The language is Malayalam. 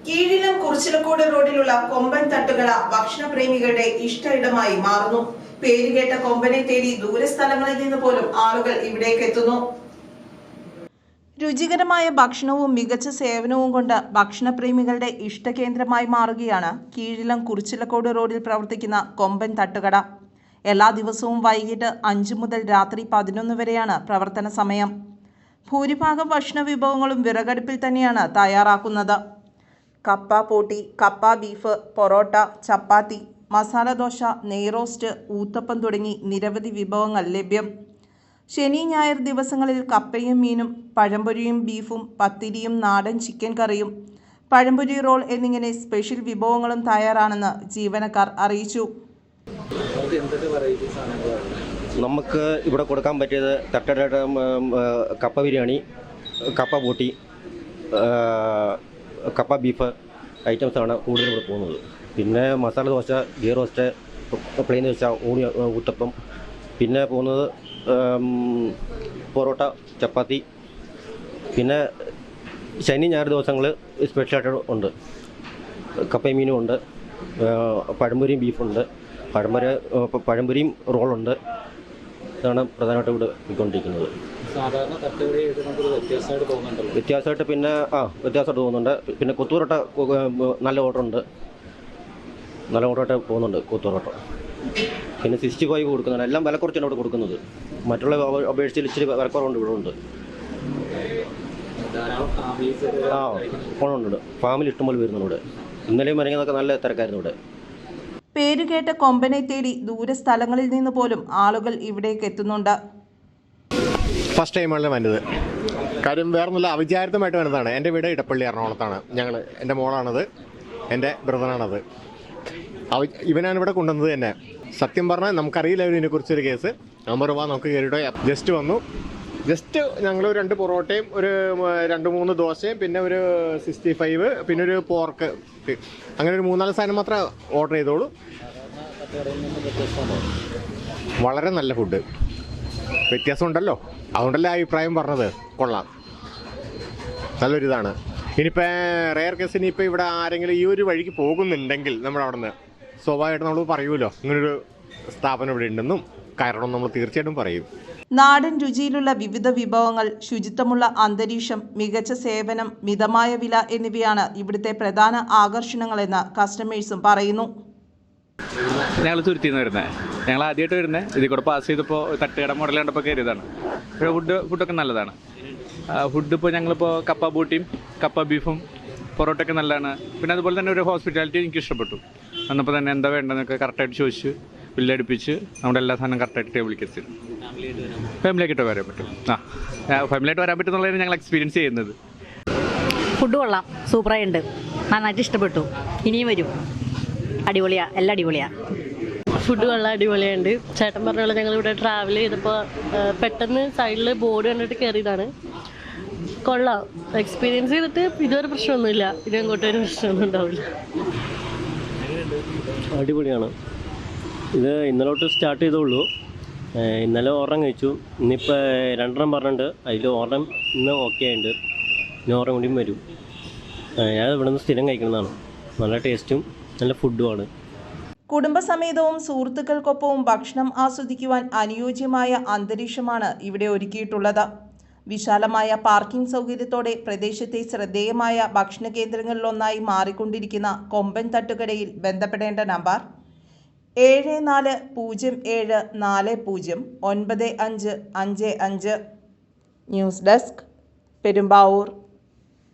കീഴിലും കുറിച്ചിലക്കോട് റോഡിലുള്ള കൊമ്പൻ തട്ടുകട ഭക്ഷണപ്രേമികളുടെ ഇഷ്ട ഇടമായി മാറുന്നു. പേരുകേട്ട കൊമ്പനെ തേടി ദൂരസ്ഥലങ്ങളിൽ നിന്ന് പോലും ആളുകൾ ഇവിടേക്ക് എത്തുന്നു. രുചികരമായ ഭക്ഷണവും മികച്ച സേവനവും കൊണ്ട് ഭക്ഷണപ്രേമികളുടെ ഇഷ്ടകേന്ദ്രമായി മാറുകയാണ് കീഴിലം കുറിച്ചിലക്കോട് റോഡിൽ പ്രവർത്തിക്കുന്ന കൊമ്പൻ തട്ടുകട. എല്ലാ ദിവസവും വൈകിട്ട് 5 മുതൽ രാത്രി 11 വരെയാണ് പ്രവർത്തന സമയം. ഭൂരിഭാഗം ഭക്ഷണ വിഭവങ്ങളും വിറകടുപ്പിൽ തന്നെയാണ് തയ്യാറാക്കുന്നത്. കപ്പ പോട്ടി, കപ്പ ബീഫ്, പൊറോട്ട, ചപ്പാത്തി, മസാല ദോശ, നെയ്റോസ്റ്റ്, ഊത്തപ്പം തുടങ്ങി നിരവധി വിഭവങ്ങൾ ലഭ്യം. ശനി ഞായർ ദിവസങ്ങളിൽ കപ്പയും മീനും, പഴംപൊരിയും ബീഫും, പത്തിരിയും നാടൻ ചിക്കൻ കറിയും, പഴംപൊരി റോൾ എന്നിങ്ങനെ സ്പെഷ്യൽ വിഭവങ്ങളും തയ്യാറാണെന്ന് ജീവനക്കാർ അറിയിച്ചു. നമുക്ക് ഇവിടെ കൊടുക്കാൻ പറ്റിയത് തട്ടട കപ്പ ബിരിയാണി, കപ്പ പൂട്ടി, കപ്പ ബീഫ് ഐറ്റംസാണ് കൂടുതൽ ഇവിടെ പോകുന്നത്. പിന്നെ മസാല ദോശ, ഗീ റോസ്റ്റ്, പ്ലെയിൻ ദോശ, ഊത്തപ്പം, പിന്നെ പോകുന്നത് പൊറോട്ട, ചപ്പാത്തി. പിന്നെ ശനി ഞായർ ദിവസങ്ങൾ സ്പെഷ്യലായിട്ട് ഉണ്ട്. കപ്പയും മീനും ഉണ്ട്, പഴംപൊരിയും ബീഫുണ്ട്, പഴംപൊരിയും റോളുണ്ട്. ഇതാണ് പ്രധാനമായിട്ടും ഇവിടെ പോയിക്കൊണ്ടിരിക്കുന്നത്. വ്യത്യാസമായിട്ട് പിന്നെ വ്യത്യാസമായിട്ട് പോകുന്നുണ്ട്. പിന്നെ കൊത്തുപൊറോട്ട നല്ല ഓർഡറുണ്ട്, നല്ല ഓർഡറായിട്ട് പോകുന്നുണ്ട് കൊത്തുപൊറോട്ട. പിന്നെ 65 കൊടുക്കുന്നുണ്ട്. എല്ലാം വില കുറച്ചാണ് ഇവിടെ കൊടുക്കുന്നത്. മറ്റുള്ള അപേക്ഷിച്ച് ഇച്ചിരി വിലക്കുറവുണ്ട് ഇവിടെ ഉണ്ട്. ഉണ്ട്, ഫാമിലി ഇഷ്ടംപോലെ വരുന്നുണ്ട് ഇവിടെ. ഇന്നലെയും മരങ്ങുന്നതൊക്കെ നല്ല തിരക്കായിരുന്നു ഇവിടെ. പേരുകേട്ട കൊമ്പനെ തേടി ദൂരസ്ഥലങ്ങളിൽ നിന്ന് പോലും ആളുകൾ ഇവിടേക്ക് എത്തുന്നുണ്ട്. ഫസ്റ്റ് ടൈമാണ് വന്നത്. കാര്യം വേറൊന്നുമില്ല, അവിചാരിതമായിട്ട് വന്നതാണ്. എൻ്റെ വീട് ഇടപ്പള്ളി എറണാകുളത്താണ്. എൻ്റെ മോളാണത്, എൻ്റെ ബ്രദറാണത്. ഇവനാണ് ഇവിടെ കൊണ്ടുവന്നത് തന്നെ. സത്യം പറഞ്ഞാൽ നമുക്കറിയില്ല ഇതിനെക്കുറിച്ചൊരു കേസ്. നമ്പർ നമുക്ക് കയറിയിട്ട് ജസ്റ്റ് വന്നു. ജസ്റ്റ് ഞങ്ങൾ 2 പൊറോട്ടയും ഒരു 2-3 ദോശയും പിന്നെ ഒരു 65, പിന്നെ ഒരു പോർക്ക്, അങ്ങനെ ഒരു 3-4 സാധനം മാത്രമേ ഓർഡർ ചെയ്തോളൂ. വളരെ നല്ല ഫുഡ്, വ്യത്യാസമുണ്ടല്ലോ, അതുകൊണ്ടല്ലേ അഭിപ്രായം പറഞ്ഞത്. കൊള്ളാം, നല്ലൊരിതാണ്. ഇനിയിപ്പോൾ റെയർ കേസ് ഇനിയിപ്പോൾ ഇവിടെ ആരെങ്കിലും ഈ ഒരു വഴിക്ക് പോകുന്നുണ്ടെങ്കിൽ നമ്മുടെ അവിടെ നിന്ന് സ്വാഭാവികമായിട്ട് നമ്മൾ പറയുമല്ലോ ഇങ്ങനൊരു സ്ഥാപനം ഇവിടെ ഉണ്ടെന്നും കാരണം നമ്മൾ തീർച്ചയായിട്ടും പറയും. നാടൻ രുചിയിലുള്ള വിവിധ വിഭവങ്ങൾ, ശുചിത്വമുള്ള അന്തരീക്ഷം, മികച്ച സേവനം, മിതമായ വില എന്നിവയാണ് ഇവിടുത്തെ പ്രധാന ആകർഷണങ്ങളെന്ന് കസ്റ്റമേഴ്സും പറയുന്നു. ഞങ്ങൾ തുരുത്തിന്ന് വരുന്നത്, ഞങ്ങൾ ആദ്യമായിട്ട് വരുന്നത്. ഇതിൽ കൂടെ പാസ് ചെയ്തപ്പോൾ തട്ടുകട മോഡൽ കണ്ടപ്പോൾ കയറിയതാണ്. ഫുഡൊക്കെ നല്ലതാണ്. ഫുഡ് ഇപ്പോൾ ഞങ്ങളിപ്പോൾ കപ്പ ബൂട്ടിയും കപ്പ ബീഫും പൊറോട്ടയൊക്കെ നല്ലതാണ്. പിന്നെ അതുപോലെ തന്നെ ഒരു ഹോസ്പിറ്റാലിറ്റി എനിക്ക് ഇഷ്ടപ്പെട്ടു. വന്നപ്പോൾ തന്നെ എന്താ വേണ്ടതെന്നൊക്കെ കറക്റ്റായിട്ട് ചോദിച്ച് ബില്ലടിപ്പിച്ച് നമ്മുടെ എല്ലാ സാധനവും കറക്റ്റായിട്ട് ടേബിളിലേക്ക് എത്തിരും. ഫാമിലിയായിട്ട് വരാൻ പറ്റും. ഫാമിലിയായിട്ട് വരാൻ പറ്റും എന്നുള്ളതാണ് ഞങ്ങൾ എക്സ്പീരിയൻസ് ചെയ്യുന്നത്. ഫുഡ് കൊള്ളാം, സൂപ്പറായിട്ടുണ്ട്, നന്നായിട്ട് ഇഷ്ടപ്പെട്ടു, ഇനിയും വരും. അടിപൊളിയാ, എല്ലാം അടിപൊളിയാ. ഫുഡ് കൊള്ളാം, അടിപൊളിയുണ്ട്. ചേട്ടൻ പറഞ്ഞ പോലെ ഞങ്ങളിവിടെ ട്രാവൽ ചെയ്തപ്പോൾ പെട്ടെന്ന് സൈഡിൽ ബോർഡ് കണ്ടിട്ട് കയറിയതാണ്. കൊള്ളാം, എക്സ്പീരിയൻസ് ചെയ്തിട്ട് ഇതുവരെ പ്രശ്നമൊന്നുമില്ല. ഇനി അങ്ങോട്ട് ഒരു പ്രശ്നമൊന്നും ഉണ്ടാവില്ല. അടിപൊളിയാണ്. ഇത് ഇന്നലെ തൊട്ട് സ്റ്റാർട്ട് ചെയ്തോളൂ. ഇന്നലെ ഓർഡർ കഴിച്ചു. ഇന്നിപ്പോൾ 2 പറഞ്ഞിട്ടുണ്ട്. അതിൽ ഓർഡർ ഇന്ന് ഓക്കെ ആയിട്ടുണ്ട്. ഇനി ഓർഡർ കൂടിയും വരും. ഞാൻ ഇവിടെ നിന്ന് സ്ഥിരം കഴിക്കുന്നതാണ്. നല്ല ടേസ്റ്റും നല്ല ഫുഡുമാണ്. കുടുംബസമേതവും സുഹൃത്തുക്കൾക്കൊപ്പവും ഭക്ഷണം ആസ്വദിക്കുവാൻ അനുയോജ്യമായ അന്തരീക്ഷമാണ് ഇവിടെ ഒരുക്കിയിട്ടുള്ളത്. വിശാലമായ പാർക്കിംഗ് സൗകര്യത്തോടെ പ്രദേശത്തെ ശ്രദ്ധേയമായ ഭക്ഷണ കേന്ദ്രങ്ങളിലൊന്നായി മാറിക്കൊണ്ടിരിക്കുന്ന കൊമ്പൻ തട്ടുകടയിൽ ബന്ധപ്പെടേണ്ട നമ്പർ 7407409555. News desk, Perumbavoor.